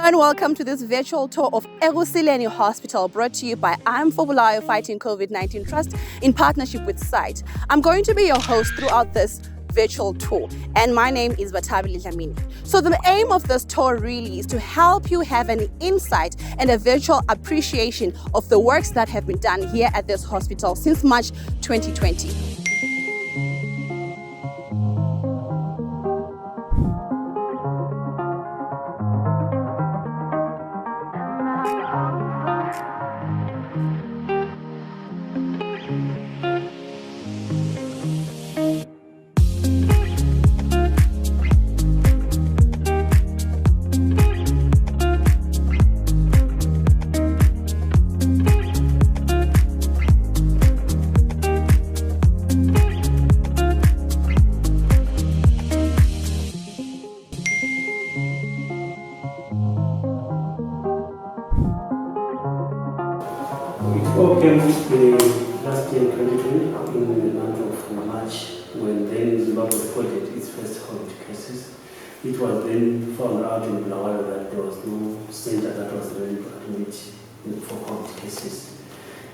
and welcome to this virtual tour of Ekusileni Hospital, brought to you by Iam4Byo Fighting Covid-19 Trust in partnership with SITE. I'm going to be your host throughout this virtual tour, and my name is Bathabile Dlamini. So the aim of this tour really is to help you have an insight and a virtual appreciation of the works that have been done here at this hospital since March 2020. It all came last year, 2020, in the month of March, when then Zimbabwe recorded its first COVID cases. It was then found out in Bulawayo that there was no center that was ready to admit for COVID cases.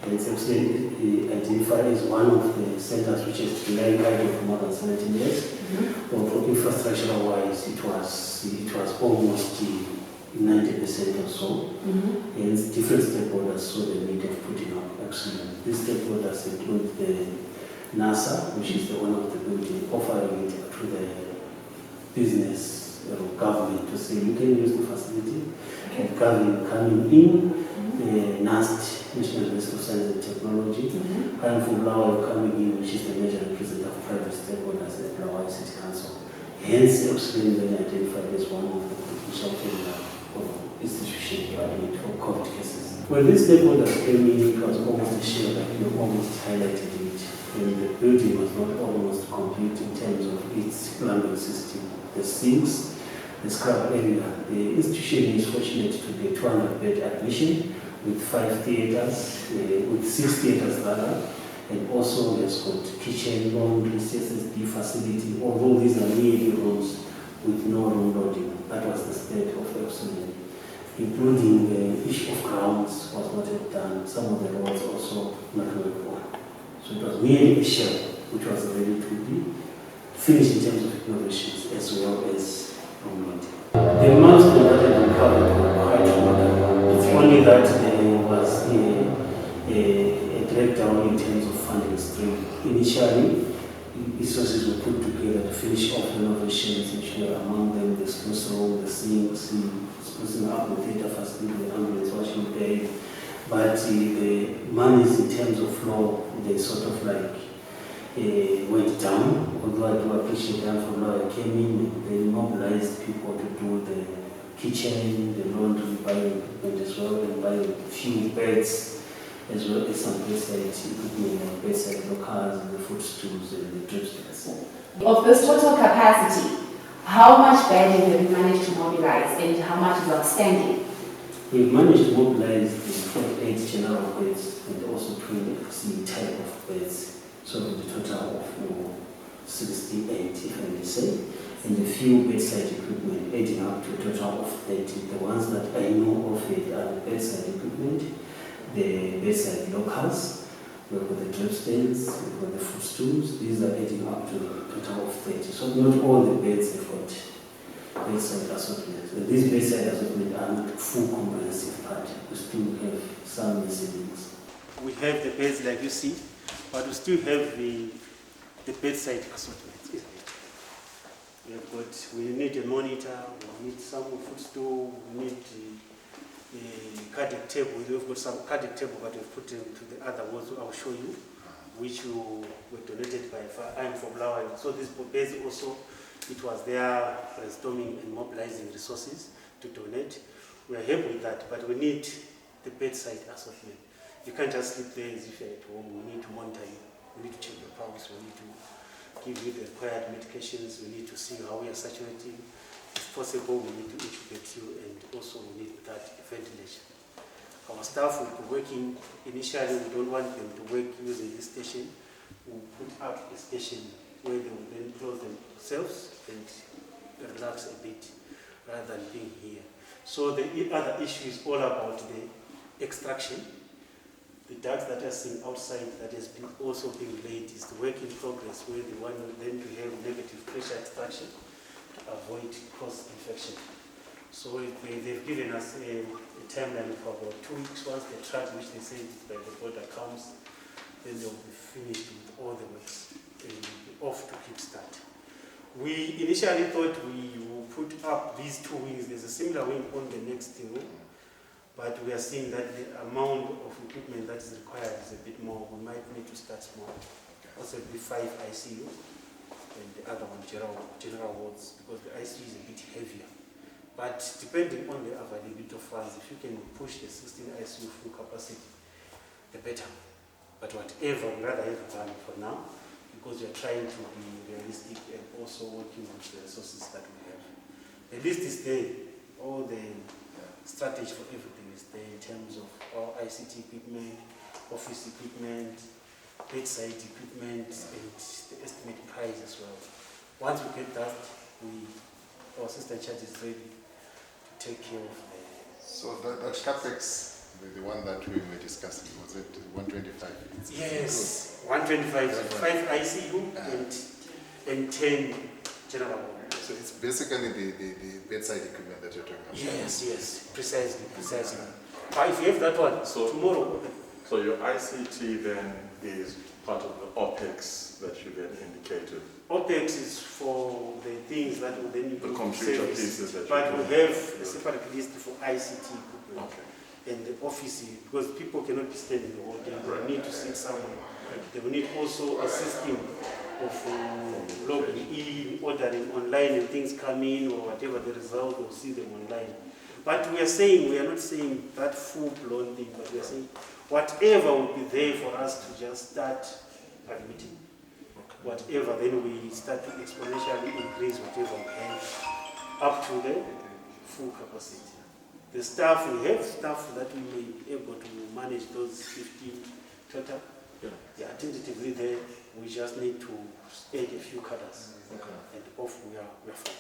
And Ekusileni identified as one of the centers which has been lying idle for more than 17 years. Although infrastructure-wise, it was almost 90% or so. And different stakeholders saw the need of putting up Ekusileni. These stakeholders include the NASA, which is the owner of the building, offering it to the business or government to say you can use the facility. And government coming in, the NAST, National Institute of Science and Technology, Iam4Byo coming in, which is the major representative of private stakeholders at Bulawayo City Council. Hence, Ekusileni then identified as one of the potential institution for COVID cases. When these stakeholders came in, it was almost a share that you almost highlighted it. And the building was not almost complete in terms of its plumbing system. The sinks, the scrub area. The institution is fortunate to get 200-bed admission with 5 theaters, with 6 theaters rather, and also has got kitchen, laundry, CSSD facility, although these are merely rooms with no room loading. That was the state of Ekusileni, including the issue of grounds was not yet done. Some of the roads also not worked on. So it was merely a shell which was ready to be finished in terms of innovations as well as room loading. The milestone that had been covered were quite remarkable. It's only that there was a breakdown in terms of funding stream. Initially, resources were put together to finish off renovations, which were among them the sluice room, the sinks, sprucing up the theatre facility, the ambulance washing bay. But the monies in terms of flow, they sort of like went down. Although I do appreciate Iam4Byo came in, they mobilized people to do the kitchen, the laundry, buying equipment as well, and buying a few beds, as well as some bedside equipment like bedside lockers, the footstools, and the drip strips. Of this total capacity, how much bedding have you managed to mobilize and how much is outstanding? We've managed to mobilize the 48 general beds and also 20 type of beds, so the total of 68, if I may say, and a few bedside equipment adding up to a total of 30. The ones that I know of it are the bedside equipment, the bedside lockers, we've got the drip stands, we've got the footstools. These are adding up to a total of 30. So not all the beds have got bedside assortment. So these bedside assortment are not full comprehensive part. We still have some missing. We have the beds like you see, but we still have the bedside assortment. We need a monitor, we need some footstool, we need the cardiac table. We've got some cardiac table that we've put into the other walls. I'll show you, which were donated by Iam4Byo. So this base also, it was there brainstorming and mobilizing resources to donate. We are happy with that, but we need the bedside assortment. You can't just sleep there as if you're at home. We need to monitor you. We need to check your pulse. We need to give you the required medications. We need to see how we are saturating. If possible, we need to intubate you, and also we need that ventilation. Our staff will be working, initially we don't want them to work using this station. We'll put up a station where they will then close themselves and relax a bit rather than being here. So the other issue is all about the extraction. The ducts that are seen outside that has been also being laid is the work in progress, where they want them to have negative pressure extraction to avoid cross infection. So they've given us a timeline for about 2 weeks. Once the track, which they say by the border, comes, then they'll be finished with all the works and will be off to kickstart. We initially thought we will put up these 2 wings. There's a similar wing on the next wing, but we are seeing that the amount of equipment that is required is a bit more. We might need to start small. Possibly 5 ICU and the other one general wards, because the ICU is a bit heavier. But depending on the availability of funds, if you can push the 16 ICU full capacity, the better. But whatever, we rather have one for now, because we are trying to be realistic and also working with the resources that we have. The list is there. All the strategy for everything is there in terms of our ICT equipment, office equipment, bedside equipment, and the estimated price as well. Once we get that, our assistant charge is ready to take care of the... So that capex, the one that we were discussing, was it 125? Yes, 125, 5 ICU and 10 general ward. So it's basically the bedside equipment that you're talking about? Yes, precisely. But if you have that one, so tomorrow... So your ICT then is part of the OPEX that you then indicated? OPEX is for the things that will then... The computer pieces that you... But we have a separate list for ICT equipment. Okay. And the office, because people cannot be standing the whole day, they will need to sit somewhere. They will need also a system of logging in, ordering online, and things come in or whatever the result, they'll see them online. But we are not saying that full-blown thing, but we are saying whatever will be there for us to just start admitting. Whatever, then we start to exponentially increase whatever we have up to the full capacity. The staff, we have staff that we may be able to manage those 15 total. Yeah, tentatively there, we just need to add a few cutters. And off we are fine.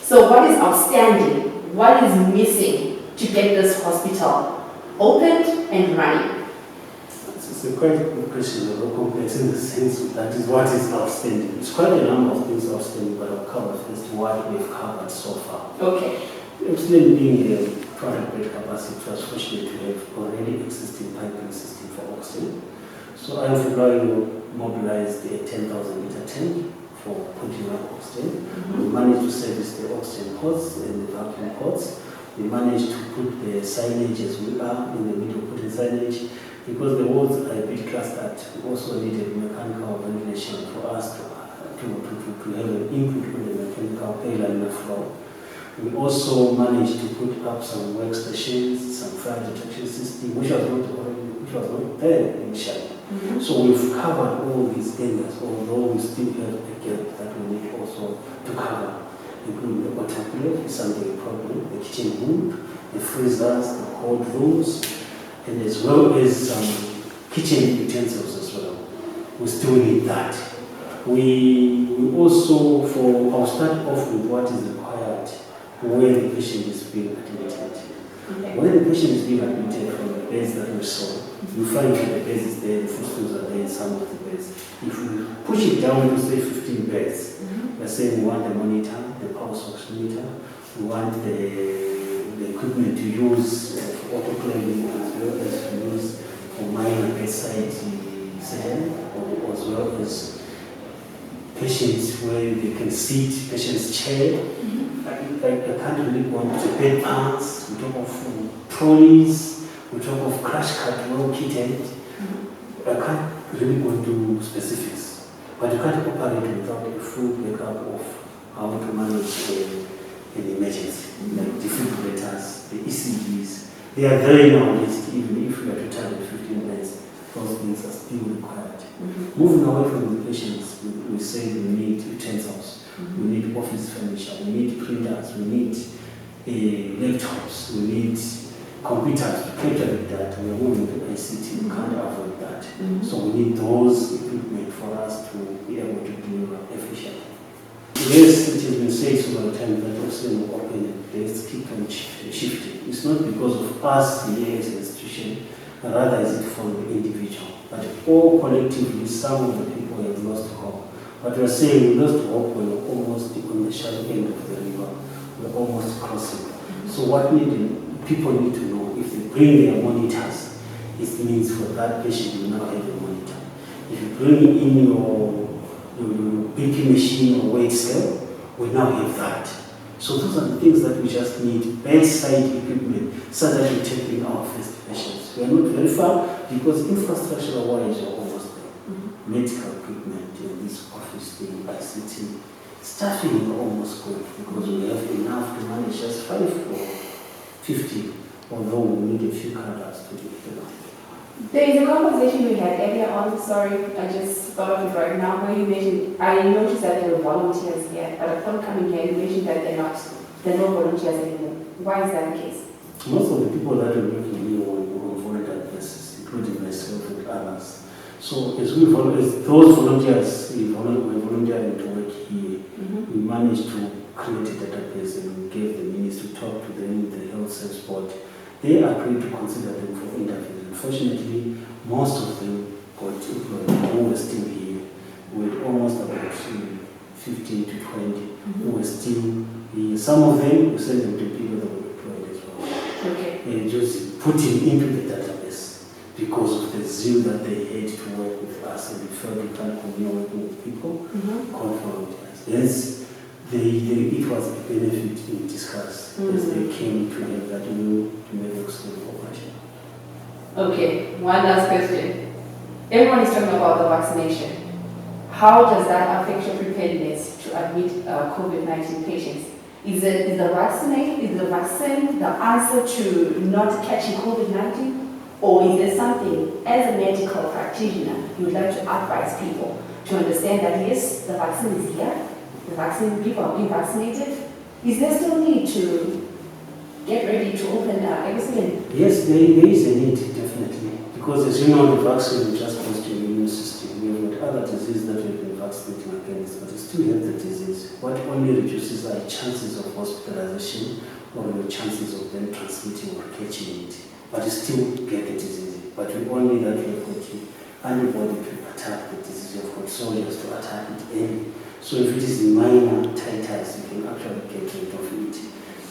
So what is outstanding? What is missing to get this hospital opened and running? It's a quite good question, very complex in the sense that is what is outstanding. It's quite a number of things outstanding, but I'll cover first what we've covered so far. Okay. Ekusileni being a product bed capacity trust, fortunate to have already existing piping system for oxygen. So Iam4Byo mobilized a 10,000 liter tank for putting up oxygen. We managed to service the oxygen ports and the vacuum ports. We managed to put the signage as we are in the middle, putting signage, because the walls are a bit clustered. We also needed mechanical ventilation for us to have an input on the mechanical airline flow. We also managed to put up some workstations, some fire detection system, which was not there initially. So we've covered all these areas, although we still have a gap that we need also to cover, including the Bathabile, something problem, the kitchen room, the freezers, the cold rooms, and as well as some kitchen utensils as well. We still need that. We also, I'll start off with what is required where the patient is being admitted. When the patient is being admitted from the beds that we saw, you find that the beds is there, the footstools are there in some of the beds. If we push it down to say 15 beds, we're saying we want the monitor, the pulse oximeter, we want the equipment to use for autoclaving as well as to use for minor bedside setting, as well as patients where they can sit, patients' chair. I can't really go into bed pants, we talk of trolleys, we talk of crash cart, well kitted. I can't really go into specifics, but you can't operate without a full backup of how to manage an emergency, like defibrillators, the ECGs. They are very nowadays, even if we are to target 15 beds, those things are still required. Moving away from the patients, we say we need utensils. We need office furniture, we need printers, we need laptops, we need computers to capture the data. We are moving to ICT, we can't avoid that. So we need those equipment for us to be able to deliver efficiently. Yes, it has been say so many times that Ekusileni will open and they keep on shifting, it's not because of us here as an institution, but rather is it from the individual. But all collectively, some of the people have lost hope. But we are saying we lost hope when we're almost on the shallow end of the river, we're almost crossing. So what people need to know, if they bring their monitors, it means for that patient you now have a monitor. If you bring in your BP machine or weight scale, we now have that. So those are the things that we just need, bedside equipment, so that we're taking our first patients. We are not very far because infrastructure-wise we're almost there. Medical equipment, this office thing, ICT, staffing is almost good because we have enough to manage just 5 or 50, although we need a few cadres to do it. There is a conversation we had earlier on, sorry, I just thought of it right now, where you mentioned, I noticed that there were volunteers here, but upon coming here, you mentioned that there are no volunteers anymore. Why is that the case? Most of the people that are working here were on voluntary basis, including myself and others. So as those volunteers were volunteering to work here, we managed to create a database and we gave the minister to talk to them, the health service board. They agreed to consider them for interviews. Unfortunately, most of them got employed who were still here. We had almost about 15 to 20 who were still here. Some of them, we sent them to people that were employed as well. Okay. And just putting into the database because of the zeal that they had to work with us and they felt they can't continue working with people, confirmed us. Yes, it was a benefit in discuss as they came to have that will to make Ekusileni operation. Okay, one last question. Everyone is talking about the vaccination. How does that affect your preparedness to admit COVID-19 patients? Is the vaccine the answer to not catching COVID-19? Or is there something, as a medical practitioner, you would like to advise people to understand that yes, the vaccine is here, people are being vaccinated? Is there still need to get ready to open Ekusileni? Yes, there is a need, definitely. Because as you know, the vaccine just boosts your immune system. We have got other diseases that we've been vaccinating against, but you still have the disease. What only reduces our chances of hospitalization or your chances of them transmitting or catching it. But you still get the disease. But we only that we have got antibody to attack the disease. You've got soldiers to attack it early. So if it is in minor titers, you can actually get rid of it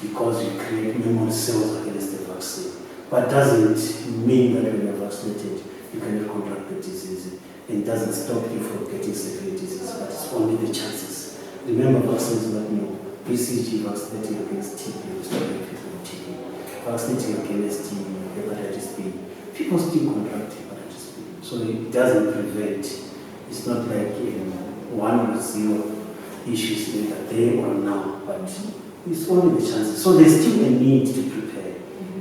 because you create memory cells against the vaccine. But doesn't mean that when you're vaccinated, you cannot contract the disease. It doesn't stop you from getting severe disease, but it's only the chances. Remember vaccines that BCG vaccinating against TB, we stop people with TB. Vaccinating against hepatitis B, people still contract hepatitis B. So it doesn't prevent. It's not like 1 or 0 issues either there or now, but it's only the chances. So there's still a need to prepare.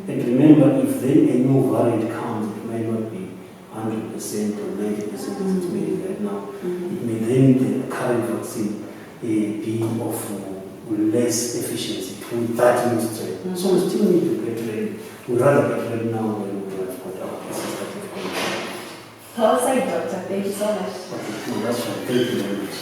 And remember, if then a new variant comes, it may not be 100% or 90% as it may be right now. It may then the current vaccine be of less efficiency with that new strain. So we still need to get ready. We'd rather get ready now when we have got our cases that have come. Well said, Doctor. Thank you so much. Okay, no, that's fine. Thank you very much.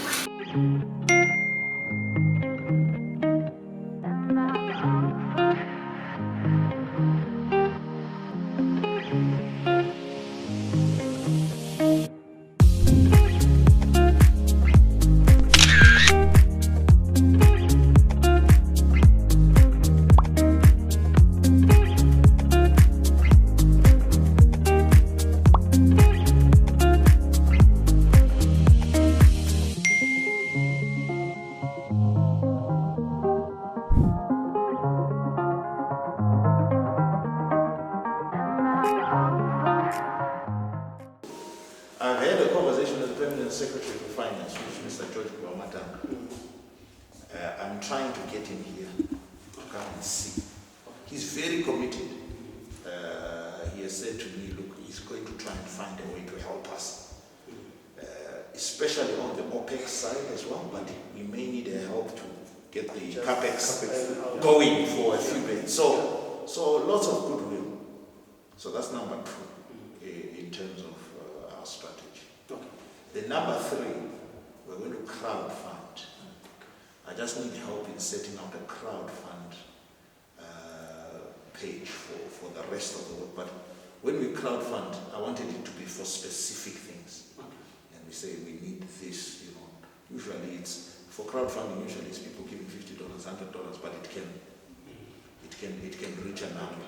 I've had a conversation with the Permanent Secretary for Finance, which is Mr. George Guamata. I'm trying to get him here to come and see. He's very committed. He has said to me, look, he's going to try and find a way to help us, especially on the OPEX side as well, but we may need a help to get the CAPEX going for a few days. So lots of goodwill. So that's number 2 in terms of our strategy. The number 3, we're going to crowd fund. I just need help in setting out a crowdfund page for the rest of the work. But when we crowdfund, I wanted it to be for specific things. And we say we need this, you know. Usually it's, for crowdfunding, usually it's people giving $50, $100, but it can reach a number.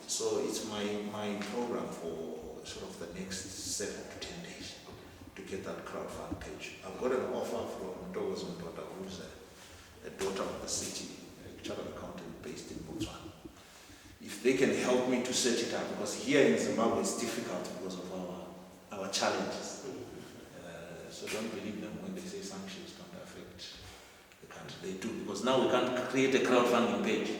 So it's my program for sort of the next 7 to 10 days to get that crowdfund page. I've got an offer from Dogo's daughter, who's a daughter of the city, a chartered accountant based in Botswana. If they can help me to set it up, because here in Zimbabwe it's difficult because of our challenges. So don't believe them when they say sanctions don't affect the country. They do, because now we can't create a crowdfunding page.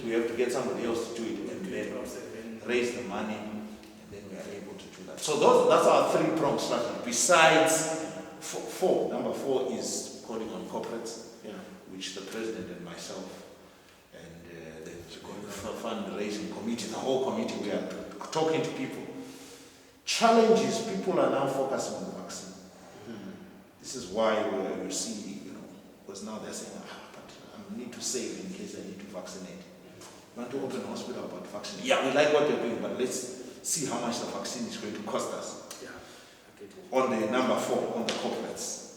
We have to get somebody else to do it and then raise the money, and then we are able to do that. So that's our 3-pronged strategy. Besides number 4 is calling on corporates, which the president and myself and the fundraising committee, the whole committee, we are talking to people. Challenge is people are now focusing on the vaccine. This is why you see, you know, because now they're saying, but I need to save in case I need to vaccinate. We want to open a hospital about vaccine. Yeah, we like what you're doing, but let's see how much the vaccine is going to cost us. On the number 4, on the corporates.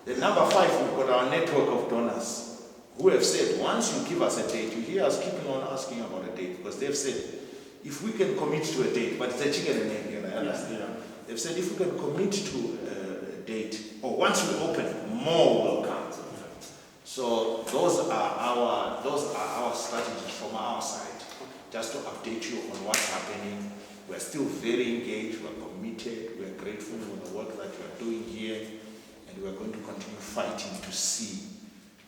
The number 5, we've got our network of donors who have said, once you give us a date, you hear us keeping on asking about a date, because they've said, if we can commit to a date, but it's a chicken and egg, I understand. They've said, if we can commit to a date, or once we open, more will come. So those are our strategies from our side, just to update you on what's happening. We're still very engaged, we're committed, we're grateful for the work that you're doing here, and we're going to continue fighting to see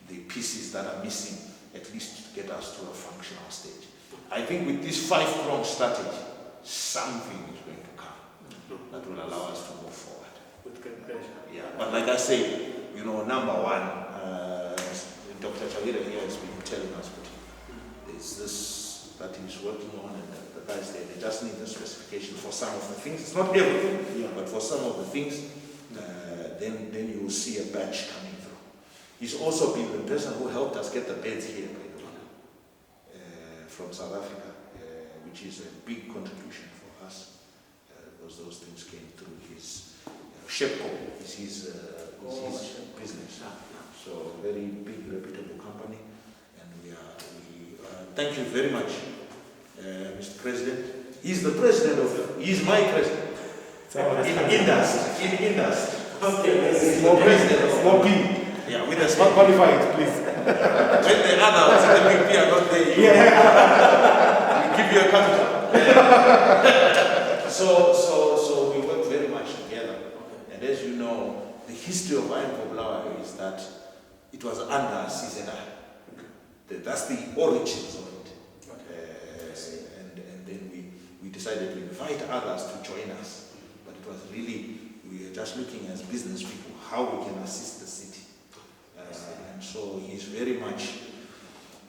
the pieces that are missing, at least to get us to a functional stage. I think with this 5-pronged strategy, something is going to come that will allow us to move forward. With great pleasure. Yeah, but like I say, you know, number 1, Dr. Chavira here has been telling us, but there's this that he's working on, and the guys there, they just need the specification for some of the things. It's not everything, but for some of the things, then you will see a batch coming through. He's also been the person who helped us get the beds here, by the way, from South Africa, which is a big contribution for us, because those things came through his Shepco, is his business. So very big, reputable company, and we thank you very much, Mr. President. He's the president he's my president. In industry. Okay. More president, more P. Yeah, with us. Not qualified, please. When the others, the big P are not there, we give you a capital. So we work very much together. And as you know, the history of Iam4Byo is that it was under CZI. That's the origins of it. And then we decided to invite others to join us. But it was really, we were just looking as business people, how we can assist the city. And so he's very much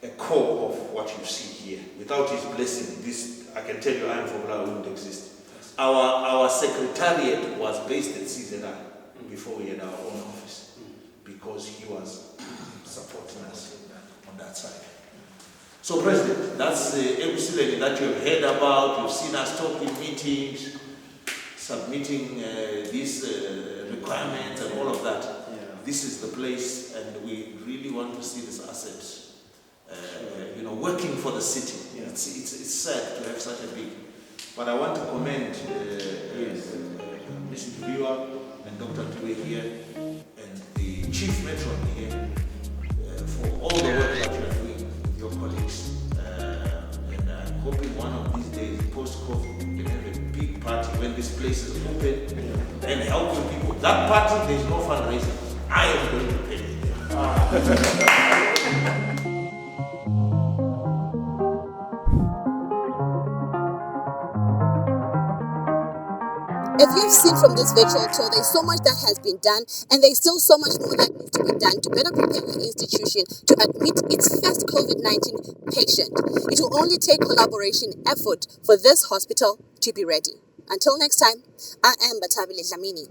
a core of what you see here. Without his blessing, this, I can tell you, Iam4Byo wouldn't exist. Our secretariat was based at CZI before we had our own office, because he was supporting us on that side. So, President, that's the Ekusileni that you've heard about. You've seen us talk in meetings, submitting these requirements and all of that. This is the place, and we really want to see this asset, working for the city. It's sad to have such a big. But I want to commend Mrs. Viewer and Dr. Dwe here and the Chief Matron here for all the work that you are doing with your colleagues. And I'm hoping one of these days, post-COVID, we can have a big party when this place is open and helping people. That party, there's no fundraising. I am going to pay it. If you've seen from this virtual tour, there's so much that has been done, and there's still so much more that needs to be done to better prepare the institution to admit its first COVID-19 patient. It will only take collaboration effort for this hospital to be ready. Until next time, I am Bathabile Dlamini.